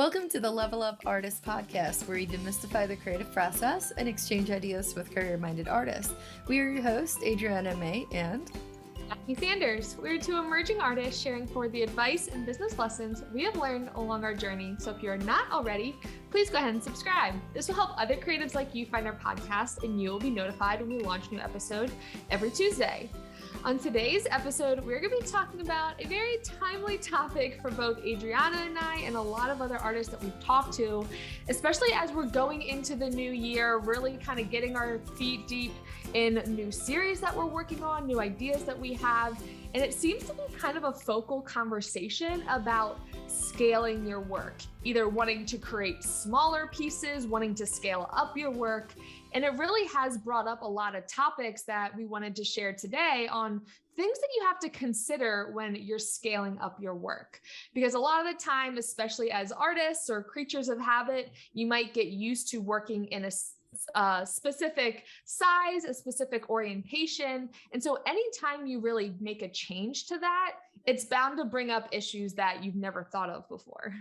Welcome to the Level Up Artist Podcast, where we demystify the creative process and exchange ideas with career-minded artists. We are your hosts, Adriana May and Daphne Sanders. We're two emerging artists sharing forward the advice and business lessons we have learned along our journey. So if you're not already, please go ahead and subscribe. This will help other creatives like you find our podcast, and you will be notified when we launch a new episode every Tuesday. On today's episode, we're going to be talking about a very timely topic for both Adriana and I and a lot of other artists that we've talked to, especially as we're going into the new year, really kind of getting our feet deep in new series that we're working on, new ideas that we have. And it seems to be kind of a focal conversation about scaling your work, either wanting to create smaller pieces, wanting to scale up your work. And it really has brought up a lot of topics that we wanted to share today on things that you have to consider when you're scaling up your work. Because a lot of the time, especially as artists or creatures of habit, you might get used to working in a specific size, a specific orientation. And so anytime you really make a change to that, it's bound to bring up issues that you've never thought of before.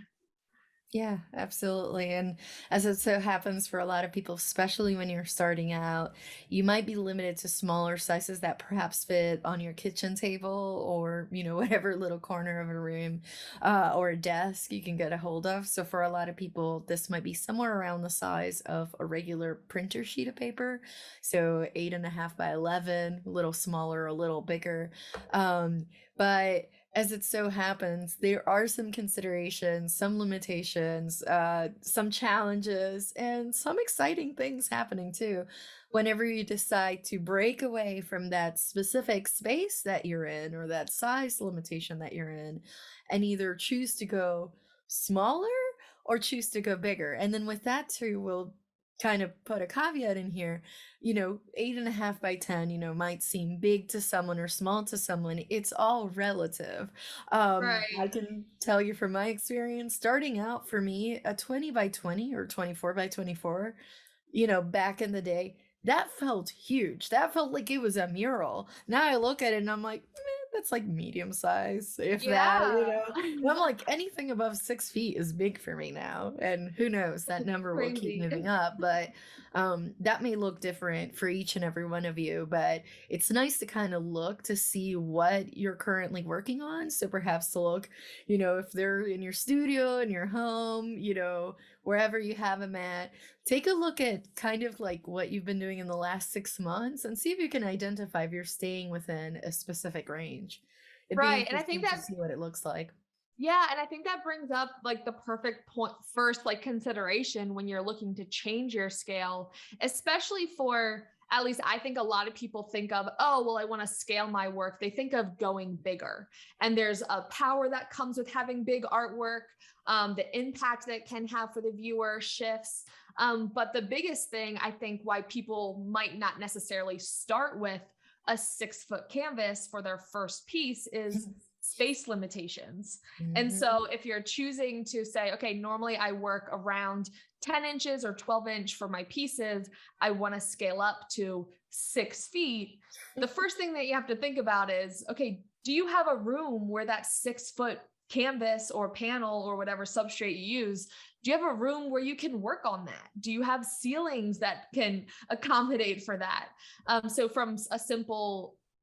Yeah, absolutely. And as it so happens for a lot of people, especially when you're starting out, you might be limited to smaller sizes that perhaps fit on your kitchen table or, whatever little corner of a room or a desk you can get a hold of. So for a lot of people, this might be somewhere around the size of a regular printer sheet of paper. So 8.5 by 11, a little smaller, a little bigger. But as it so happens, there are some considerations, some limitations, some challenges, and some exciting things happening too. Whenever you decide to break away from that specific space that you're in or that size limitation that you're in, and either choose to go smaller or choose to go bigger. And then with that too, we'll kind of put a caveat in here. 8.5 by 10, might seem big to someone or small to someone. It's all relative. Right. I can tell you from my experience, starting out for me, a 20 by 20 or 24 by 24, back in the day, that felt huge. That felt like it was a mural. Now I look at it and I'm like, that's like medium size, if that, And I'm like, anything above 6 feet is big for me now. And who knows, that number will keep moving up. But that may look different for each and every one of you. But it's nice to kind of look to see what you're currently working on. So perhaps to look, if they're in your studio, in your home, wherever you have them at, take a look at kind of like what you've been doing in the last 6 months and see if you can identify if you're staying within a specific range. Right. And I think to see what it looks like. Yeah. And I think that brings up like the perfect point first, like consideration when you're looking to change your scale, especially for, at least I think a lot of people think of, oh, well, I want to scale my work. They think of going bigger, and there's a power that comes with having big artwork. The impact that can have for the viewer shifts. But the biggest thing I think why people might not necessarily start with a 6-foot canvas for their first piece is space limitations. Mm-hmm. And so if you're choosing to say, okay, normally I work around 10 inches or 12 inch for my pieces, I want to scale up to 6 feet. The first thing that you have to think about is, okay, do you have a room where that 6-foot canvas or panel or whatever substrate you use, do you have a room where you can work on that? Do you have ceilings that can accommodate for that? So from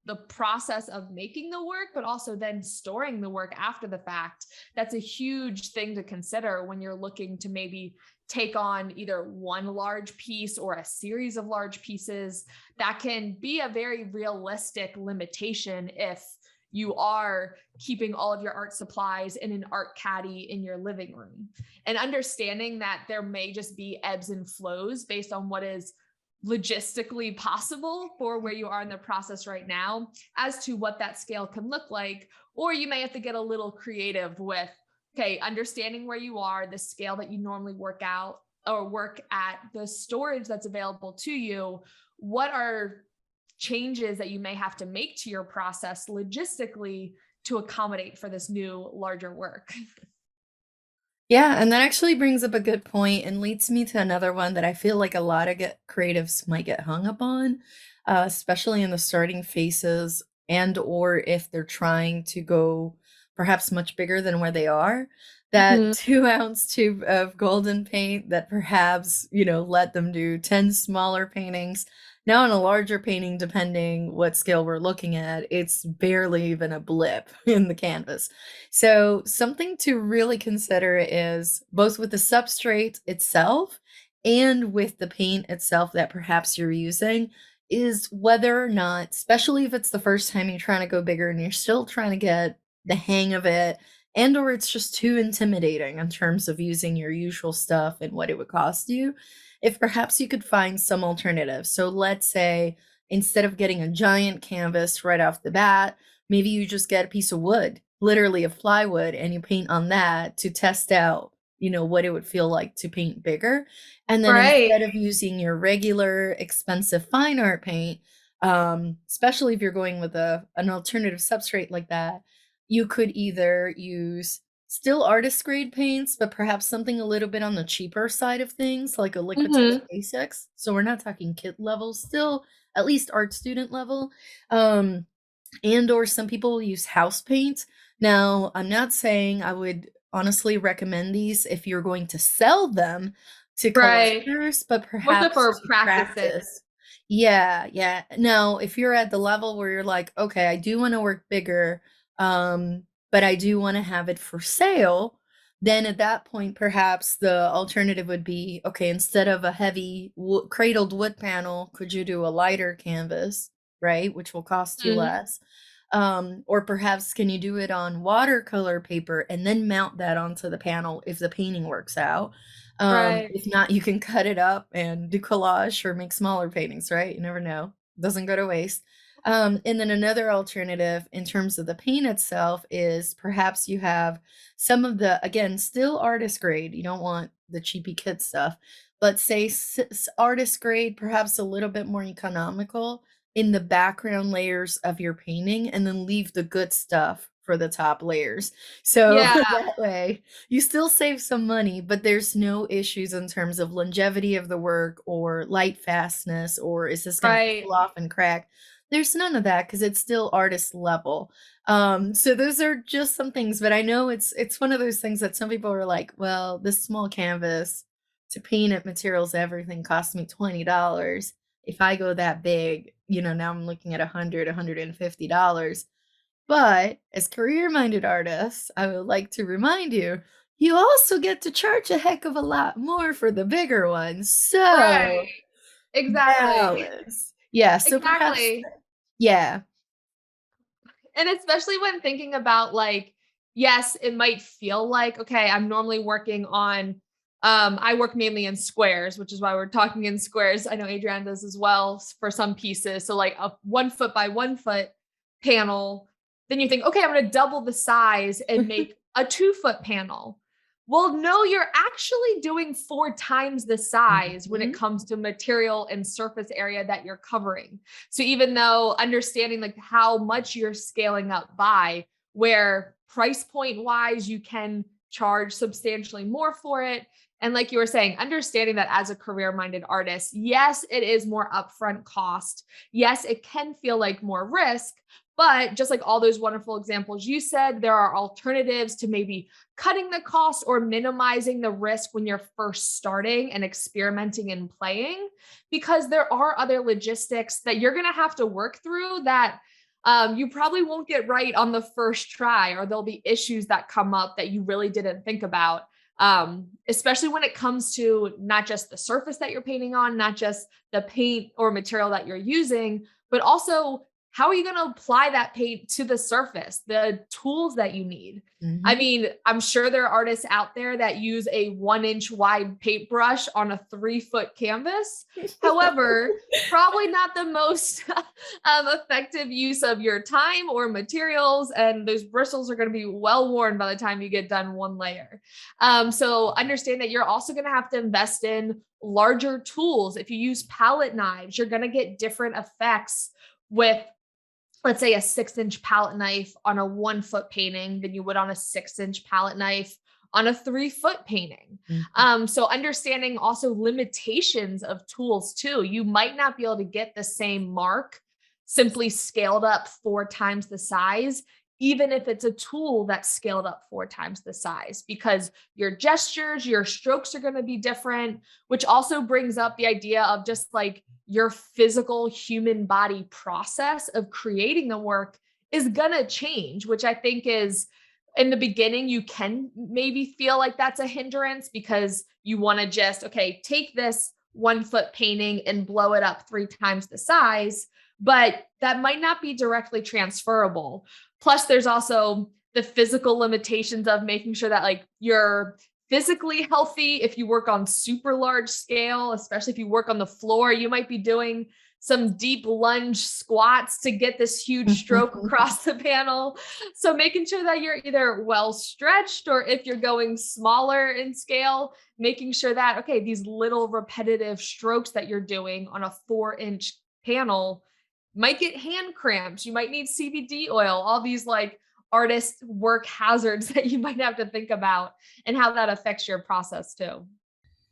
the process of making the work, but also then storing the work after the fact, that's a huge thing to consider when you're looking to maybe take on either one large piece or a series of large pieces. That can be a very realistic limitation if you are keeping all of your art supplies in an art caddy in your living room, and understanding that there may just be ebbs and flows based on what is logistically possible for where you are in the process right now as to what that scale can look like. Or you may have to get a little creative with, okay, understanding where you are, the scale that you normally work out or work at, the storage that's available to you. What are changes that you may have to make to your process logistically to accommodate for this new larger work? Yeah, and that actually brings up a good point and leads me to another one that I feel like a lot of creatives might get hung up on, especially in the starting phases, and or if they're trying to go perhaps much bigger than where they are, that Mhm. 2-ounce tube of golden paint that perhaps, let them do 10 smaller paintings. Now in a larger painting, depending what scale we're looking at, it's barely even a blip in the canvas. So something to really consider is both with the substrate itself and with the paint itself that perhaps you're using, is whether or not, especially if it's the first time you're trying to go bigger and you're still trying to get the hang of it, and or it's just too intimidating in terms of using your usual stuff and what it would cost you, if perhaps you could find some alternatives. So let's say instead of getting a giant canvas right off the bat, maybe you just get a piece of wood, literally a plywood, and you paint on that to test out, what it would feel like to paint bigger. And then Right. instead of using your regular expensive fine art paint, especially if you're going with an alternative substrate like that, you could either use still artist grade paints, but perhaps something a little bit on the cheaper side of things, like a Liquitex Mhm. Basics. So we're not talking kit level, still at least art student level. Um, and or some people use house paint. Now, I'm not saying I would honestly recommend these if you're going to sell them to Right. collectors, but More so perhaps for to practicing. practice. Yeah, yeah. Now, if you're at the level where you're like, okay, I do want to work bigger, but I do want to have it for sale, then at that point, perhaps the alternative would be, okay, instead of a heavy cradled wood panel, could you do a lighter canvas, right? Which will cost you Mhm. less. Or perhaps can you do it on watercolor paper and then mount that onto the panel if the painting works out? Right. If not, you can cut it up and do collage or make smaller paintings, right? You never know. Doesn't go to waste. And then another alternative in terms of the paint itself is perhaps you have some of the, again, still artist grade. You don't want the cheapy kid stuff, but say artist grade, perhaps a little bit more economical in the background layers of your painting, and then leave the good stuff for the top layers. So Yeah. that way you still save some money, but there's no issues in terms of longevity of the work or light fastness or is this going to Right. peel off and crack. There's none of that because it's still artist level. So those are just some things, but I know it's one of those things that some people are like, well, this small canvas to paint it, materials, everything cost me $20. If I go that big, now I'm looking at $150. But as career-minded artists, I would like to remind you, you also get to charge a heck of a lot more for the bigger ones. Right. So Exactly. balance. Yeah, so perhaps Exactly. yeah. And especially when thinking about like, yes, it might feel like, okay, I'm normally working on I work mainly in squares, which is why we're talking in squares. I know Adrienne does as well for some pieces. So like a 1 foot by 1 foot panel, then you think, okay, I'm gonna double the size and make a 2 foot panel. Well, no, you're actually doing 4 times the size when it Mhm. comes to material and surface area that you're covering. So even though understanding like how much you're scaling up by, where price point wise you can charge substantially more for it. And like you were saying, understanding that as a career minded artist, yes, it is more upfront cost. Yes, it can feel like more risk. But just like all those wonderful examples you said, there are alternatives to maybe cutting the cost or minimizing the risk when you're first starting and experimenting and playing, because there are other logistics that you're going to have to work through that you probably won't get right on the first try, or there'll be issues that come up that you really didn't think about. Especially when it comes to not just the surface that you're painting on, not just the paint or material that you're using, but also how are you going to apply that paint to the surface, the tools that you need. I Mhm. mean, I'm sure there are artists out there that use a 1 inch wide paintbrush on a 3 foot canvas. However, probably not the most effective use of your time or materials. And those bristles are going to be well worn by the time you get done one layer. So understand that you're also going to have to invest in larger tools. If you use palette knives, you're going to get different effects with, let's say, a 6 inch palette knife on a 1 foot painting than you would on a 6 inch palette knife on a 3 foot painting. Mhm. So understanding also limitations of tools too. You might not be able to get the same mark simply scaled up 4 times the size, even if it's a tool that's scaled up 4 times the size, because your gestures, your strokes are going to be different, which also brings up the idea of just like your physical human body process of creating the work is going to change, which I think is, in the beginning, you can maybe feel like that's a hindrance because you want to just, okay, take this 1 foot painting and blow it up 3 times the size, but that might not be directly transferable. Plus, there's also the physical limitations of making sure that like you're physically healthy. If you work on super large scale, especially if you work on the floor, you might be doing some deep lunge squats to get this huge stroke across the panel. So making sure that you're either well stretched, or if you're going smaller in scale, making sure that, okay, these little repetitive strokes that you're doing on a 4-inch panel might get hand cramps. You might need CBD oil, all these like artist work hazards that you might have to think about, and how that affects your process too.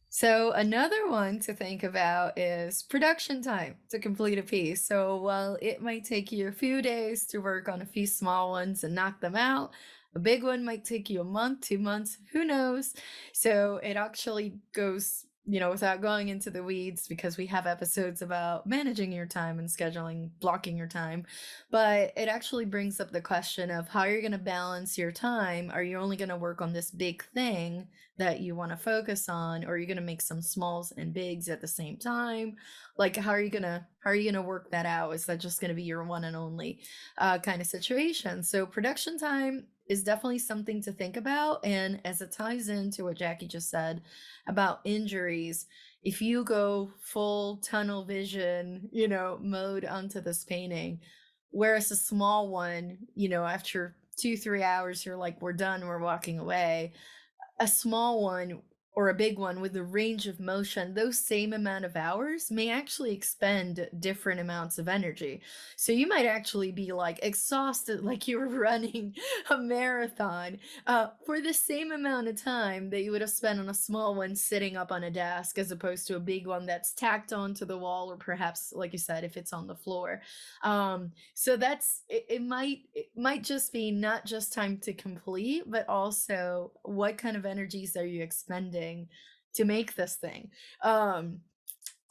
So another one to think about is production time to complete a piece. So while it might take you a few days to work on a few small ones and knock them out, a big one might take you a month, 2 months, who knows? So it actually goes, without going into the weeds, because we have episodes about managing your time and scheduling, blocking your time. But it actually brings up the question of how you're going to balance your time. Are you only going to work on this big thing that you want to focus on, or are you going to make some smalls and bigs at the same time? Like, how are you going to work that out? Is that just going to be your one and only kind of situation? So production time is definitely something to think about. And as it ties into what Jackie just said about injuries, if you go full tunnel vision, mode onto this painting, whereas a small one, after 2 3 hours you're like, we're done, we're walking away. A small one or a big one with the range of motion, those same amount of hours may actually expend different amounts of energy. So you might actually be like exhausted, like you were running a marathon, for the same amount of time that you would have spent on a small one sitting up on a desk, as opposed to a big one that's tacked onto the wall, or perhaps, like you said, if it's on the floor. So it might just be not just time to complete, but also what kind of energies are you expending to make this thing. So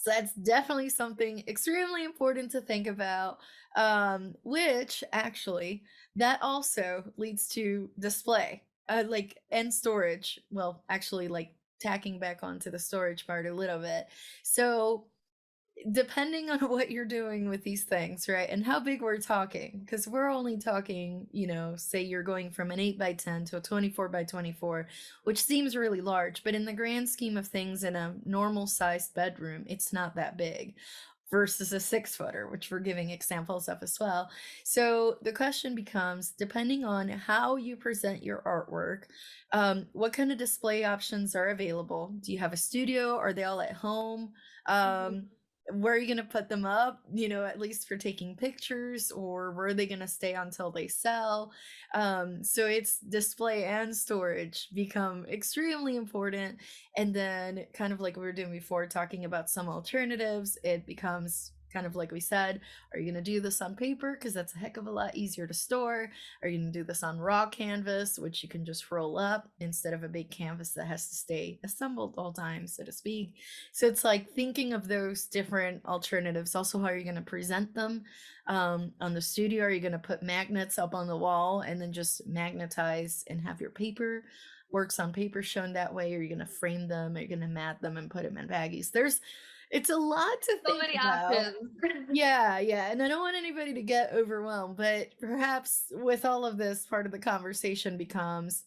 that's definitely something extremely important to think about. Which actually, that also leads to display, like, and storage. Well, actually, like, tacking back onto the storage part a little bit. So depending on what you're doing with these things, right? And how big we're talking, because we're only talking, say you're going from an 8 by 10 to a 24 by 24, which seems really large, but in the grand scheme of things, in a normal sized bedroom, it's not that big, versus a 6 footer, which we're giving examples of as well. So the question becomes, depending on how you present your artwork, what kind of display options are available? Do you have a studio? Are they all at home? Mhm. Um, where are you going to put them up, at least for taking pictures, or where are they going to stay until they sell? So it's display and storage become extremely important. And then, kind of like we were doing before, talking about some alternatives, it becomes kind of like we said, are you going to do this on paper? Because that's a heck of a lot easier to store. Are you going to do this on raw canvas, which you can just roll up, instead of a big canvas that has to stay assembled all time, so to speak? So it's like thinking of those different alternatives. Also, how are you going to present them? On the studio, are you going to put magnets up on the wall and then just magnetize and have your paper works on paper shown that way? Or are you going to frame them? Are you going to mat them and put them in baggies? It's a lot to So think many about. options. Yeah, yeah. And I don't want anybody to get overwhelmed, but perhaps with all of this, part of the conversation becomes,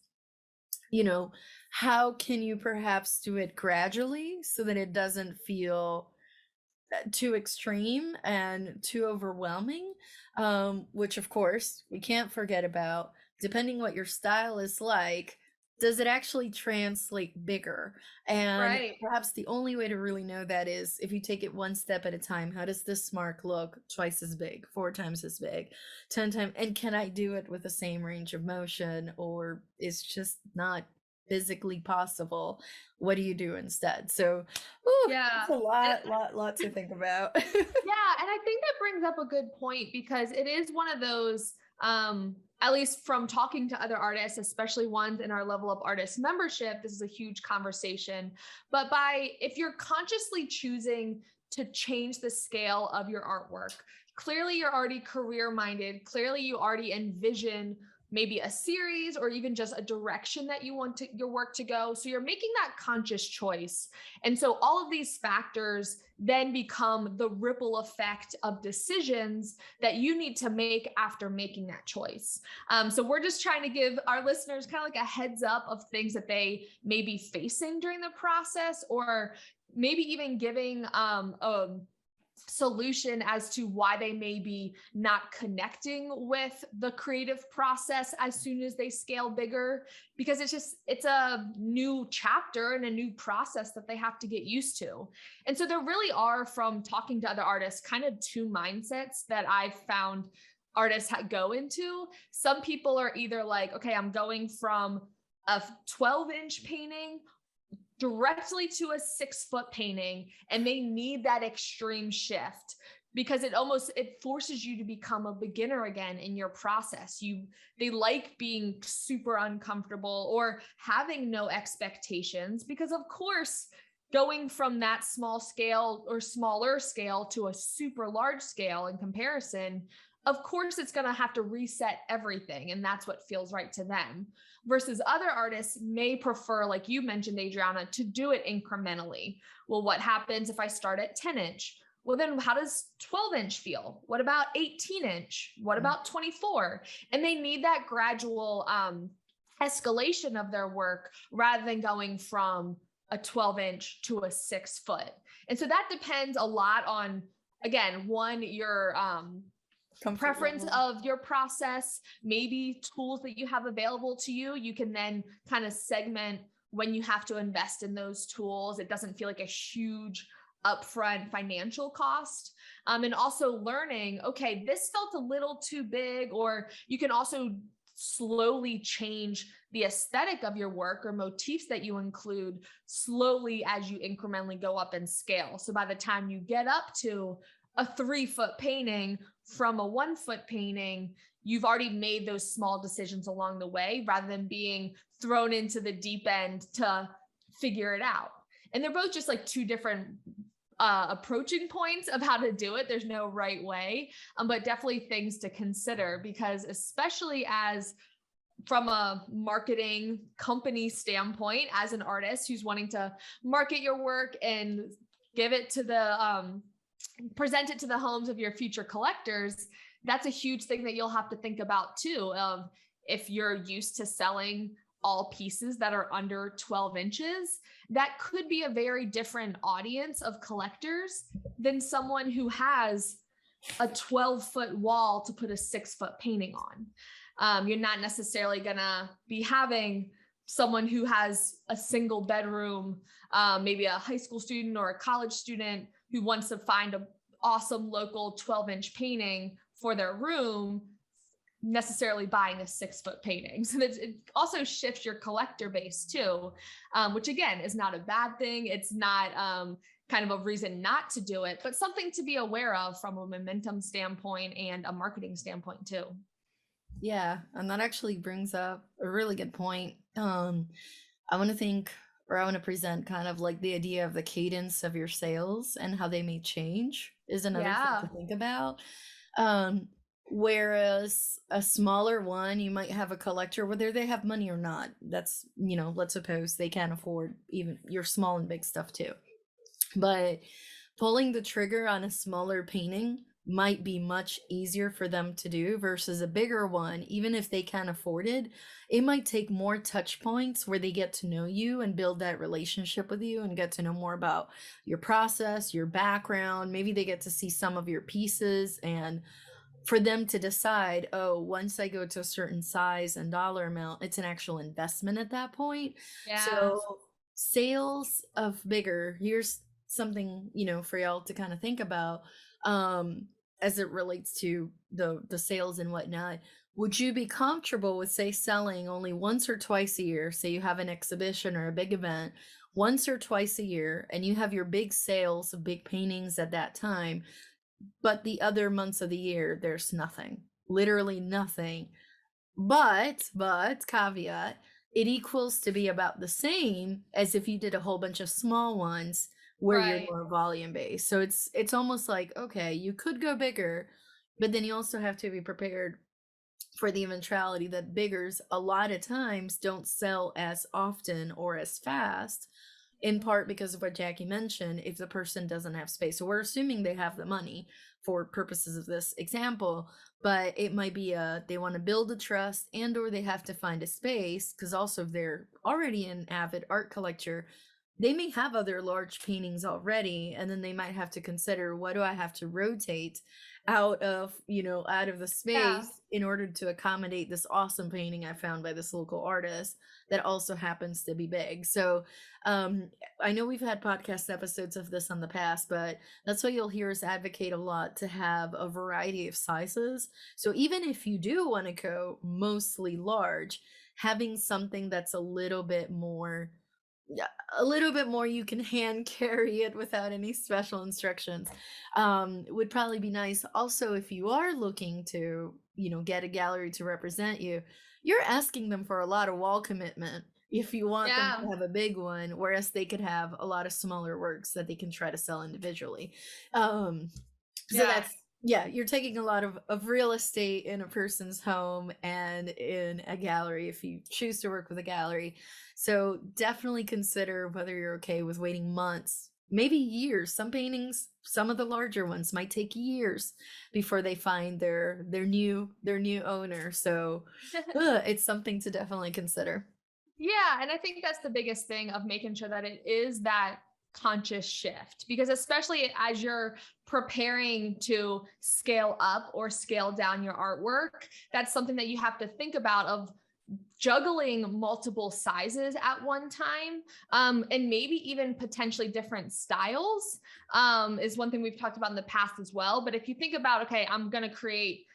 you know, how can you perhaps do it gradually so that it doesn't feel too extreme and too overwhelming? Which, of course, we can't forget about, depending what your style is like, does it actually translate bigger? And Right. perhaps the only way to really know that is if you take it one step at a time. How does this mark look twice as big, 4 times as big, 10 times? And can I do it with the same range of motion, or it's just not physically possible? What do you do instead? So, ooh, Yeah. it's a And lot to think about. yeah, and I think that brings up a good point, because it is one of those at least from talking to other artists, especially ones in our level up artist membership, this is a huge conversation. But if you're consciously choosing to change the scale of your artwork, clearly you're already career minded. Clearly you already envision maybe a series or even just a direction that you want your work to go. So you're making that conscious choice. And so all of these factors then become the ripple effect of decisions that you need to make after making that choice. So we're just trying to give our listeners kind of like a heads up of things that they may be facing during the process, or maybe even giving a solution as to why they may be not connecting with the creative process as soon as they scale bigger, because it's a new chapter and a new process that they have to get used to. And so there really are, from talking to other artists, kind of two mindsets that I've found artists go into. Some people are either like, okay, I'm going from a 12-inch painting directly to a 6-foot painting, and they need that extreme shift because it forces you to become a beginner again in your process. They like being super uncomfortable or having no expectations, because of course going from that small scale or smaller scale to a super large scale in comparison, of course it's going to have to reset everything, and that's what feels right to them. Versus other artists may prefer, like you mentioned, Adriana, to do it incrementally. Well, what happens if I start at 10-inch? Well, then how does 12-inch feel? What about 18-inch? What about 24? And they need that gradual escalation of their work rather than going from a 12-inch to a 6-foot. And so that depends a lot on, again, one, your preference of your process, maybe tools that you have available to you. You can then kind of segment when you have to invest in those tools. It doesn't feel like a huge upfront financial cost. And also learning, okay, this felt a little too big, or you can also slowly change the aesthetic of your work or motifs that you include slowly as you incrementally go up in scale. So by the time you get up to a 3-foot painting from a 1-foot painting, you've already made those small decisions along the way rather than being thrown into the deep end to figure it out. And they're both just like two different approaching points of how to do it. There's no right way, but definitely things to consider, because especially as from a marketing company standpoint, as an artist who's wanting to market your work and give it to present it to the homes of your future collectors, that's a huge thing that you'll have to think about too. If you're used to selling all pieces that are under 12 inches, that could be a very different audience of collectors than someone who has a 12-foot wall to put a 6-foot painting on. You're not necessarily gonna be having someone who has a single bedroom, maybe a high school student or a college student who wants to find an awesome local 12-inch painting for their room, necessarily buying a 6-foot painting. So it also shifts your collector base too, which again is not a bad thing. It's not kind of a reason not to do it, but something to be aware of from a momentum standpoint and a marketing standpoint too. Yeah, and that actually brings up a really good point. I want to think, or I want to present kind of like the idea of the cadence of your sales and how they may change is another thing to think about. Whereas a smaller one, you might have a collector, whether they have money or not. That's, let's suppose they can't afford even your small and big stuff too. But pulling the trigger on a smaller painting might be much easier for them to do versus a bigger one. Even if they can't afford it, it might take more touch points where they get to know you and build that relationship with you and get to know more about your process, your background. Maybe they get to see some of your pieces, and for them to decide, oh, once I go to a certain size and dollar amount, it's an actual investment at that point. Yeah. So sales of bigger, here's something, for y'all to kind of think about. As it relates to the sales and whatnot, would you be comfortable with, say, selling only once or twice a year? Say you have an exhibition or a big event once or twice a year, and you have your big sales of big paintings at that time, but the other months of the year there's nothing, literally nothing. but caveat, it equals to be about the same as if you did a whole bunch of small ones where you're Right. more volume based. So it's almost like, okay, you could go bigger, but then you also have to be prepared for the eventuality that biggers a lot of times don't sell as often or as fast, in Mhm. part because of what Jackie mentioned, if the person doesn't have space. So we're assuming they have the money for purposes of this example, but it might be they want to build a trust and or they have to find a space, because also if they're already an avid art collector, they may have other large paintings already, and then they might have to consider, what do I have to rotate out of, out of the Yeah. space in order to accommodate this awesome painting I found by this local artist that also happens to be big. So um I know we've had podcast episodes of this on the past, but that's why you'll hear us advocate a lot to have a variety of sizes. So even if you do want to go mostly large, having something that's a little bit more, yeah, a little bit more you can hand carry it without any special instructions, would probably be nice. Also, if you are looking to, get a gallery to represent you, you're asking them for a lot of wall commitment if you want them Yeah. to have a big one, whereas they could have a lot of smaller works that they can try to sell individually. um so Yeah. that's, yeah, you're taking a lot of real estate in a person's home and in a gallery if you choose to work with a gallery. So definitely consider whether you're okay with waiting months, maybe years. Some paintings, some of the larger ones might take years before they find their new owner. So it's something to definitely consider. Yeah, and I think that's the biggest thing of making sure that it is that conscious shift, because especially as you're preparing to scale up or scale down your artwork, that's something that you have to think about of juggling multiple sizes at one time, and maybe even potentially different styles, is one thing we've talked about in the past as well. But if you think about, okay, I'm going to create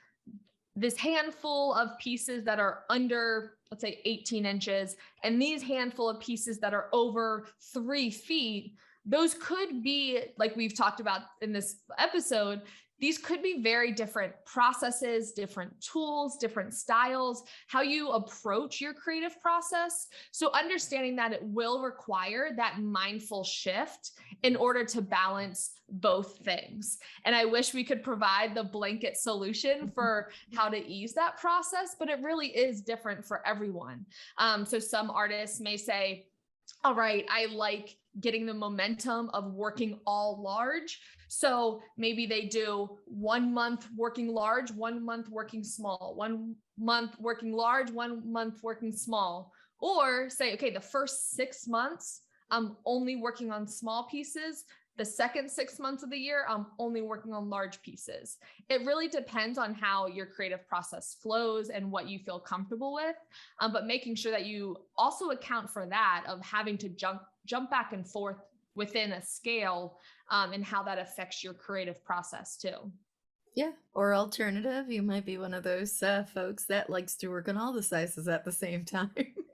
this handful of pieces that are under, let's say, 18 inches, and these handful of pieces that are over 3 feet, those could be, like we've talked about in this episode, these could be very different processes, different tools, different styles, how you approach your creative process. So understanding that it will require that mindful shift in order to balance both things. And I wish we could provide the blanket solution for how to ease that process, but it really is different for everyone. So some artists may say, all right, I like getting the momentum of working all large. So maybe they do 1 month working large, 1 month working small, 1 month working large, 1 month working small. Or say, okay, the first 6 months, I'm only working on small pieces. The second 6 months of the year, I'm only working on large pieces. It really depends on how your creative process flows and what you feel comfortable with. But making sure that you also account for that of having to jump back and forth within a scale, and how that affects your creative process too. Yeah, or alternative, you might be one of those folks that likes to work on all the sizes at the same time.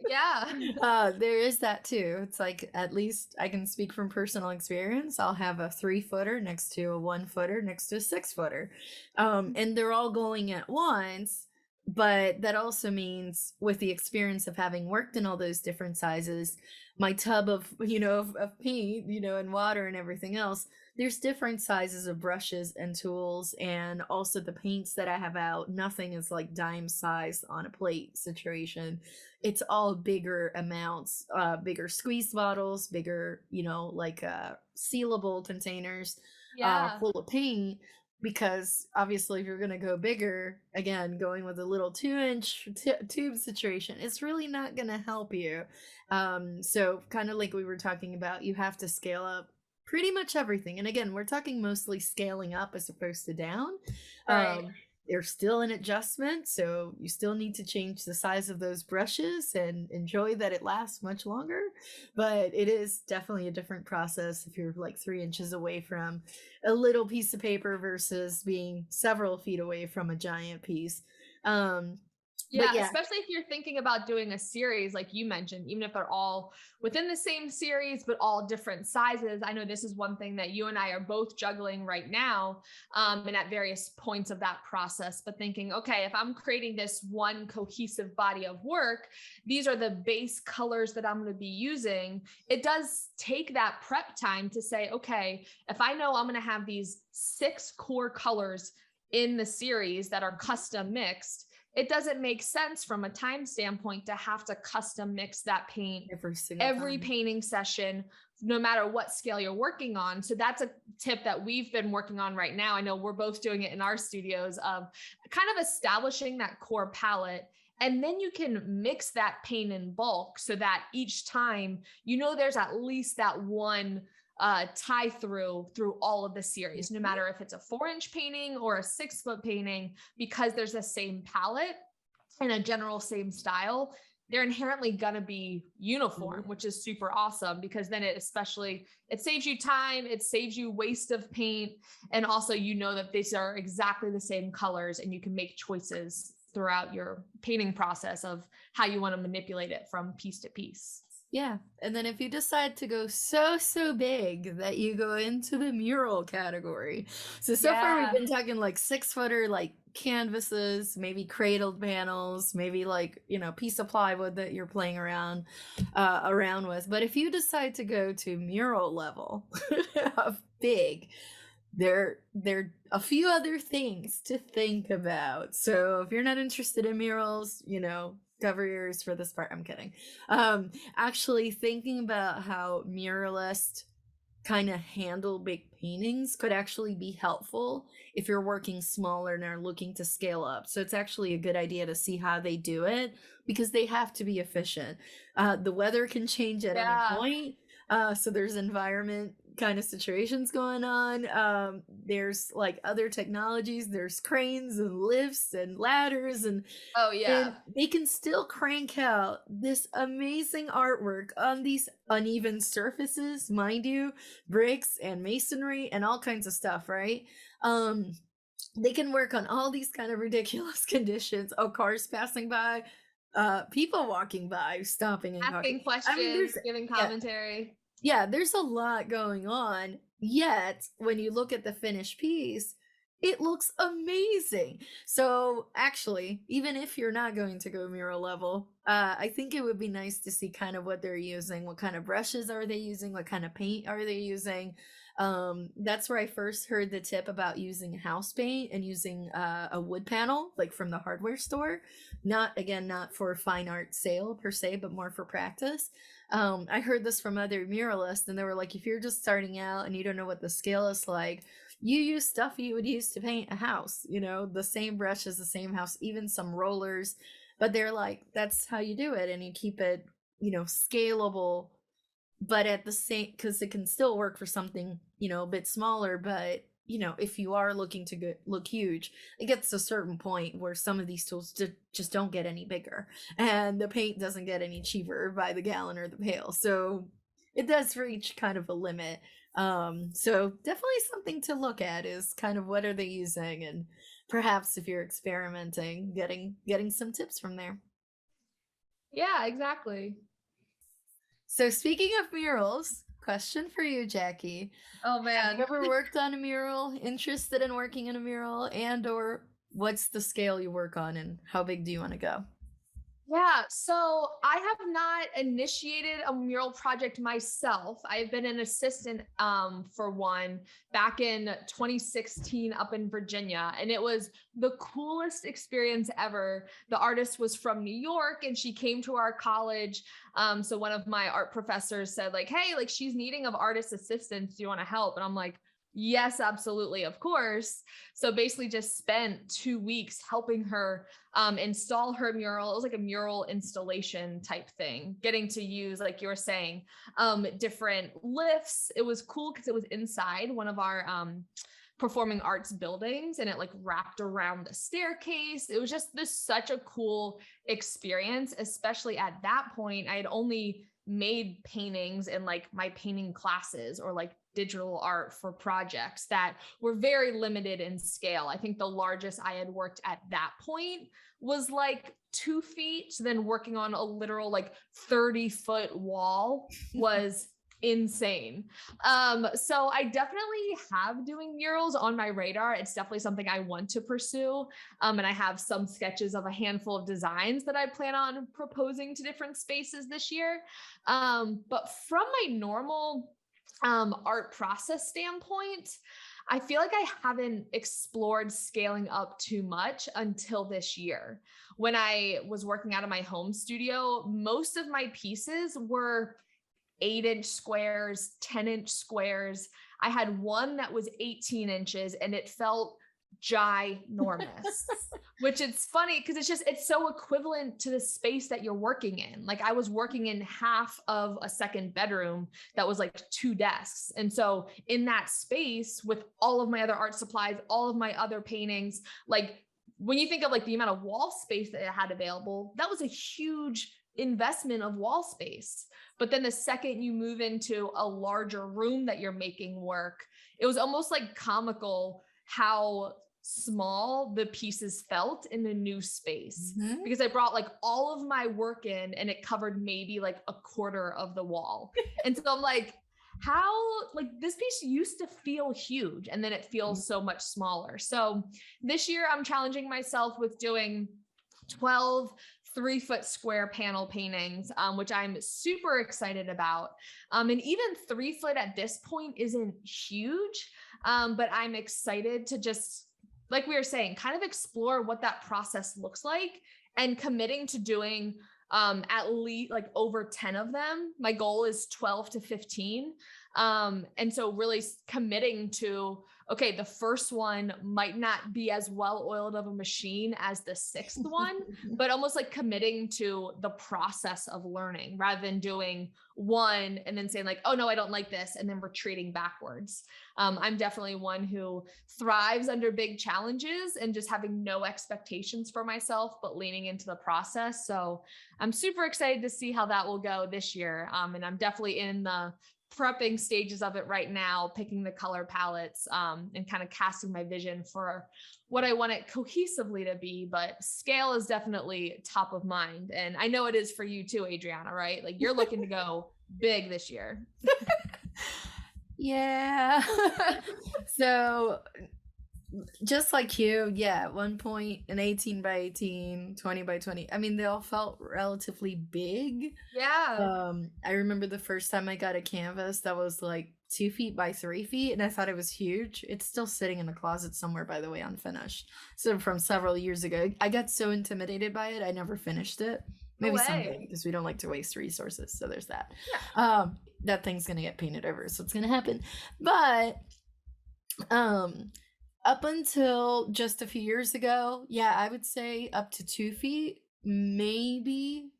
Yeah. There is that too. It's like, at least I can speak from personal experience. I'll have a 3 footer next to a 1 footer next to a 6 footer. And they're all going at once. But that also means, with the experience of having worked in all those different sizes, my tub of, of paint, and water and everything else, there's different sizes of brushes and tools, and also the paints that I have out. Nothing is like dime size on a plate situation. It's all bigger amounts, bigger squeeze bottles, bigger, like sealable containers Yeah. full of paint. Because obviously, if you're going to go bigger, again, going with a little 2 inch tube situation, it's really not going to help you. So, kind of like we were talking about, you have to scale up pretty much everything. And again, we're talking mostly scaling up as opposed to down. Right. There's still an adjustment, so you still need to change the size of those brushes and enjoy that it lasts much longer. But it is definitely a different process if you're like 3 inches away from a little piece of paper versus being several feet away from a giant piece. Um, But Yeah, yeah, especially if you're thinking about doing a series like you mentioned, even if they're all within the same series, but all different sizes. I know this is one thing that you and I are both juggling right now, and at various points of that process. But thinking, okay, if I'm creating this one cohesive body of work, these are the base colors that I'm going to be using. It does take that prep time to say, okay, if I know I'm going to have these 6 core colors in the series that are custom mixed, it doesn't make sense from a time standpoint to have to custom mix that paint every single every time. painting session, no matter what scale you're working on. So that's a tip that we've been working on right now. I know we're both doing it in our studios of kind of establishing that core palette. And then you can mix that paint in bulk so that each time, there's at least that one tie through all of the series, no matter if it's a 4-inch painting or a 6-foot painting, because there's the same palette and a general same style. They're inherently gonna be uniform, which is super awesome because then it saves you time, it saves you waste of paint, and also that these are exactly the same colors and you can make choices throughout your painting process of how you want to manipulate it from piece to piece. Yeah. And then if you decide to go so big that you go into the mural category. So far we've Yeah. been talking like 6-footer, like canvases, maybe cradled panels, maybe like, piece of plywood that you're playing around with. But if you decide to go to mural level of big, there are a few other things to think about. So if you're not interested in murals, cover your ears for this part. I'm kidding. Actually thinking about how muralists kind of handle big paintings could actually be helpful if you're working smaller and are looking to scale up. So it's actually a good idea to see how they do it because they have to be efficient. The weather can change at any Yeah. point. So there's environment kind of situations going on. There's like other technologies, there's cranes and lifts and ladders Oh and yeah. they can still crank out this amazing artwork on these uneven surfaces, mind you, bricks and masonry and all kinds of stuff, right? Um, they can work on all these kind of ridiculous conditions. Oh, cars passing by, people walking by, stopping and talking. Asking I mean, questions, giving yeah, commentary. yeah, there's a lot going on. Yet, when you look at the finished piece, it looks amazing. So, actually, even if you're not going to go mural level, I think it would be nice to see kind of what they're using. What kind of brushes are they using? What kind of paint are they using? That's where I first heard the tip about using house paint and using a wood panel, like from the hardware store. Not for fine art sale per se, but more for practice. I heard this from other muralists, and they were like, if you're just starting out and you don't know what the scale is like, you use stuff you would use to paint a house, the same brushes, the same house, even some rollers. But they're like, that's how you do it, and you keep it, scalable, but at the same, because it can still work for something, a bit smaller. But if you are looking to look huge, it gets to a certain point where some of these tools just don't get any bigger, and the paint doesn't get any cheaper by the gallon or the pail. So it does reach kind of a limit. So definitely something to look at is kind of what are they using, and perhaps if you're experimenting, getting some tips from there. Yeah, exactly. So speaking of murals, question for you, Jackie. Oh Have you man. ever worked on a mural, interested in working in a mural, and or what's the scale you work on and how big do you want to go? Yeah, so I have not initiated a mural project myself. I've been an assistant for one back in 2016 up in Virginia, and it was the coolest experience ever. The artist was from New York and she came to our college. So one of my art professors said like, "Hey, like she's needing of artist assistants. Do you want to help?" And I'm like, "Yes, absolutely, of course." So basically just spent 2 weeks helping her install her mural. It was like a mural installation type thing, getting to use, like you were saying, different lifts. It was cool because it was inside one of our performing arts buildings and it like wrapped around the staircase. It was just such a cool experience, especially at that point. I had only made paintings in like my painting classes or like digital art for projects that were very limited in scale. I think the largest I had worked at that point was like 2 feet. So then working on a literal like 30-foot wall was insane. So I definitely have doing murals on my radar. It's definitely something I want to pursue. And I have some sketches of a handful of designs that I plan on proposing to different spaces this year. But from my normal art process standpoint, I feel like I haven't explored scaling up too much until this year. When I was working out of my home studio, most of my pieces were 8-inch squares, 10-inch squares. I had one that was 18 inches and it felt ginormous, which it's funny because it's so equivalent to the space that you're working in. Like I was working in half of a second bedroom that was like 2 desks. And so in that space with all of my other art supplies, all of my other paintings, like when you think of like the amount of wall space that I had available, that was a huge investment of wall space. But then the second you move into a larger room that you're making work, it was almost like comical how small the pieces felt in the new space because I brought like all of my work in and it covered maybe like a quarter of the wall. And so I'm like, how like this piece used to feel huge and then it feels so much smaller. So this year I'm challenging myself with doing 12 3-foot square panel paintings, which I'm super excited about. And even 3-foot at this point isn't huge, but I'm excited to just, like we were saying, kind of explore what that process looks like and committing to doing at least like over 10 of them. My goal is 12 to 15. And so really committing to, okay, the first one might not be as well oiled of a machine as the 6th one, but almost like committing to the process of learning rather than doing one and then saying like, oh no, I don't like this, and then retreating backwards. I'm definitely one who thrives under big challenges and just having no expectations for myself, but leaning into the process. So I'm super excited to see how that will go this year. And I'm definitely in the prepping stages of it right now, picking the color palettes, and kind of casting my vision for what I want it cohesively to be. But scale is definitely top of mind. And I know it is for you too, Adriana, right? Like you're looking to go big this year. Yeah. So just like you, yeah, at one point an 18 by 18, 20 by 20. I mean, they all felt relatively big. Yeah. I remember the first time I got a canvas that was like 2 feet by 3 feet, and I thought it was huge. It's still sitting in the closet somewhere, by the way, unfinished. So from several years ago, I got so intimidated by it, I never finished it. No Maybe way. someday, because we don't like to waste resources. So there's that. Yeah. That thing's gonna get painted over, so it's gonna happen. But up until just a few years ago, yeah, I would say up to 2 feet, maybe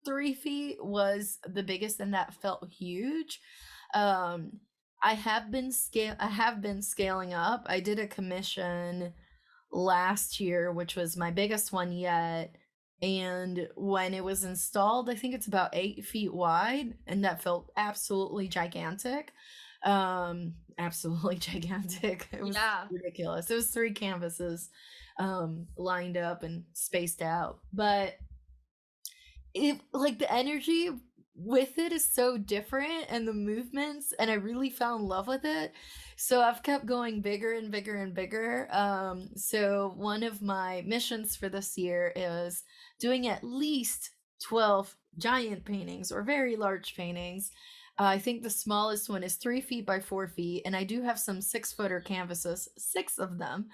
3 feet was the biggest, and that felt huge. I have been scaling up. I did a commission last year, which was my biggest one yet. And when it was installed, I think it's about 8 feet wide, and that felt absolutely gigantic. Absolutely gigantic. It was ridiculous. It was 3 canvases lined up and spaced out. But it like the energy with it is so different, and the movements, and I really fell in love with it. So I've kept going bigger and bigger and bigger. So one of my missions for this year is doing at least 12 giant paintings or very large paintings. I think the smallest one is 3 feet by 4 feet, and I do have some 6-footer canvases, 6 of them.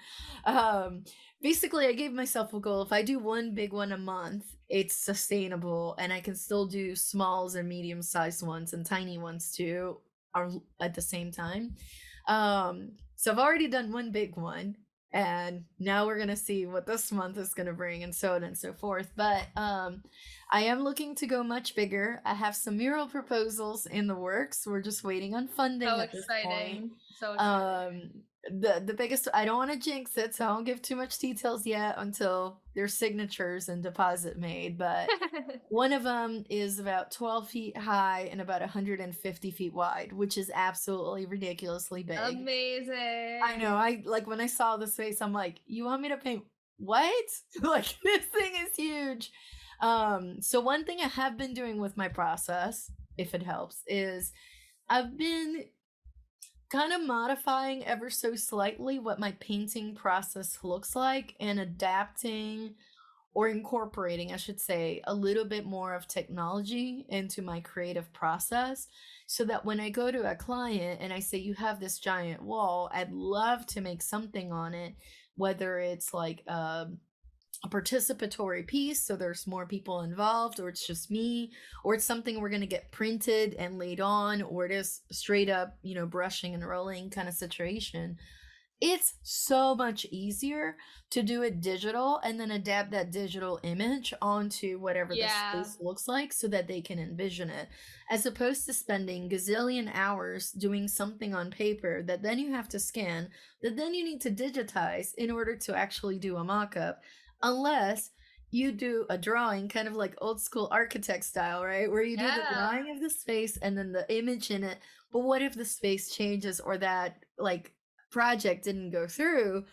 Basically, I gave myself a goal. If I do one big one a month, it's sustainable, and I can still do smalls and medium-sized ones and tiny ones too, at the same time. So I've already done one big one, and now we're gonna see what this month is gonna bring, and so on and so forth. But I am looking to go much bigger. I have some mural proposals in the works. We're just waiting on funding So at this point. exciting. So exciting. The biggest, I don't want to jinx it, so I won't give too much details yet until there's signatures and deposit made, but one of them is about 12 feet high and about 150 feet wide, which is absolutely ridiculously big. I know, Amazing. I like, when I saw the space, I'm like, "You want me to paint what?" Like, this thing is huge. So one thing I have been doing with my process, if it helps, is I've been kind of modifying ever so slightly what my painting process looks like and adapting or incorporating, I should say, a little bit more of technology into my creative process so that when I go to a client and I say, "You have this giant wall, I'd love to make something on it," whether it's like a participatory piece, so there's more people involved, or it's just me, or it's something we're going to get printed and laid on, or it is straight up, brushing and rolling kind of situation. It's so much easier to do it digital and then adapt that digital image onto whatever the Yeah. space looks like so that they can envision it, as opposed to spending gazillion hours doing something on paper that then you have to scan, that then you need to digitize in order to actually do a mock-up, unless you do a drawing kind of like old school architect style, right? Where you do the Yeah. drawing of the space and then the image in it. But what if the space changes or that like project didn't go through?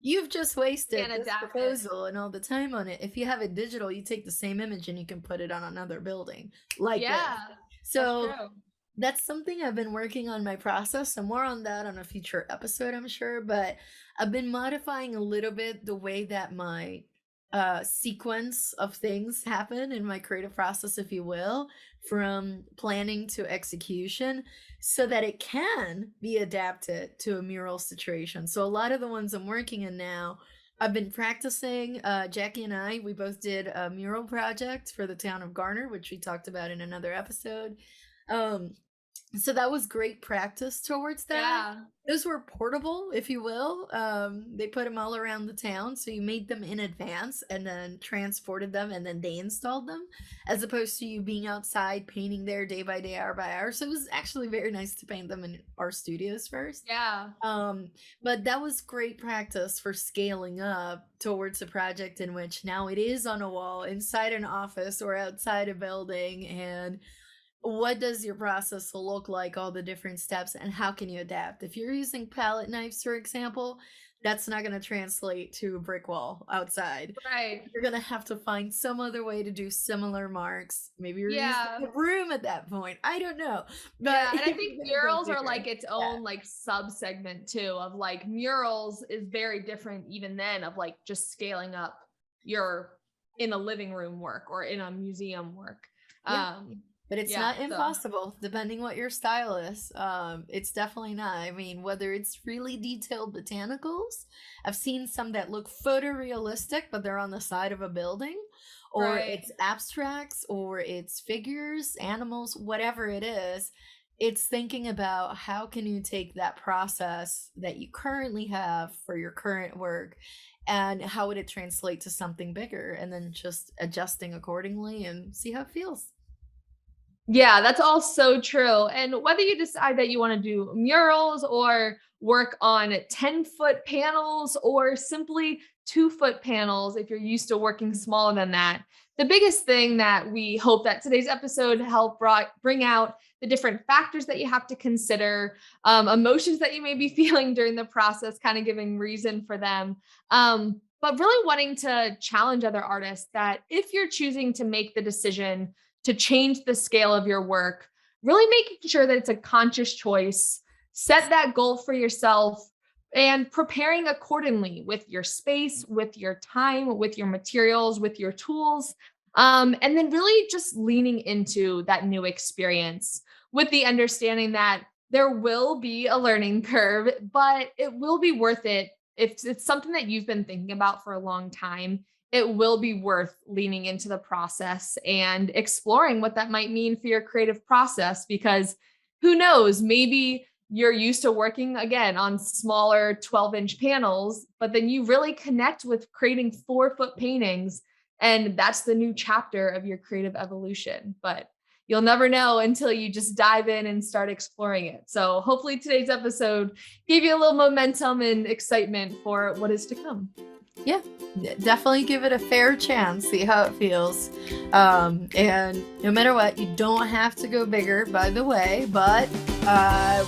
You've just Can't wasted this adapt it. proposal and all the time on it. If you have it digital, you take the same image and you can put it on another building like this. Yeah, that's So true. that's something I've been working on my process. So more on that on a future episode, I'm sure. But I've been modifying a little bit the way that my sequence of things happen in my creative process, if you will, from planning to execution, so that it can be adapted to a mural situation. So a lot of the ones I'm working in now, I've been practicing. Jackie and I, we both did a mural project for the town of Garner, which we talked about in another episode. Um, so that was great practice towards that. Yeah. Those were portable, if you will. They put them all around the town, so you made them in advance and then transported them and then they installed them, as opposed to you being outside painting there day by day, hour by hour. So it was actually very nice to paint them in our studios first. Yeah. Um, but that was great practice for scaling up towards a project in which now it is on a wall inside an office or outside a building, and what does your process look like, all the different steps, and how can you adapt? If you're using palette knives, for example, that's not going to translate to a brick wall outside. Right. You're going to have to find some other way to do similar marks. Maybe you're using Yeah. a broom at that point. I don't know. But Yeah, and if I you're think going to go murals are bigger, like its yeah. own like sub segment too of like murals is very different even then of like just scaling up your in a living room work or in a museum work. Yeah. Um But it's yeah, not so impossible, depending what your style is. It's definitely not. I mean, whether it's really detailed botanicals, I've seen some that look photorealistic, but they're on the side of a building, or right. it's abstracts, or it's figures, animals, whatever it is. It's thinking about how can you take that process that you currently have for your current work and how would it translate to something bigger, and then just adjusting accordingly and see how it feels. Yeah, that's all so true. And whether you decide that you want to do murals or work on 10-foot panels or simply 2-foot panels, if you're used to working smaller than that, the biggest thing that we hope that today's episode help bring out the different factors that you have to consider, emotions that you may be feeling during the process, kind of giving reason for them. But really wanting to challenge other artists that if you're choosing to make the decision to change the scale of your work, really making sure that it's a conscious choice, set that goal for yourself, and preparing accordingly with your space, with your time, with your materials, with your tools. And then really just leaning into that new experience with the understanding that there will be a learning curve, but it will be worth it if it's something that you've been thinking about for a long time. It will be worth leaning into the process and exploring what that might mean for your creative process, because who knows, maybe you're used to working again on smaller 12-inch panels, but then you really connect with creating 4-foot paintings. And that's the new chapter of your creative evolution. But you'll never know until you just dive in and start exploring it. So hopefully today's episode gave you a little momentum and excitement for what is to come. Yeah, definitely give it a fair chance, see how it feels. And no matter what, you don't have to go bigger, by the way, but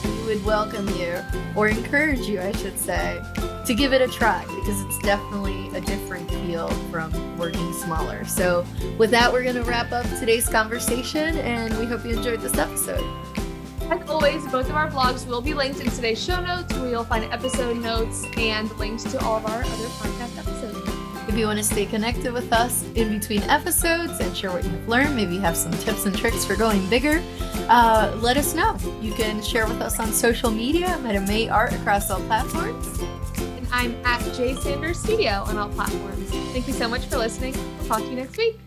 we would welcome you, or encourage you, I should say, to give it a try, because it's definitely a different feel from working smaller. So with that, we're going to wrap up today's conversation, and we hope you enjoyed this episode. As always, both of our blogs will be linked in today's show notes, where you'll find episode notes and links to all of our other podcast episodes. If you want to stay connected with us in between episodes and share what you've learned, maybe you have some tips and tricks for going bigger, let us know. You can share with us on social media. I'm at May Art across all platforms. And I'm at J Sanders Studio on all platforms. Thank you so much for listening. We'll talk to you next week.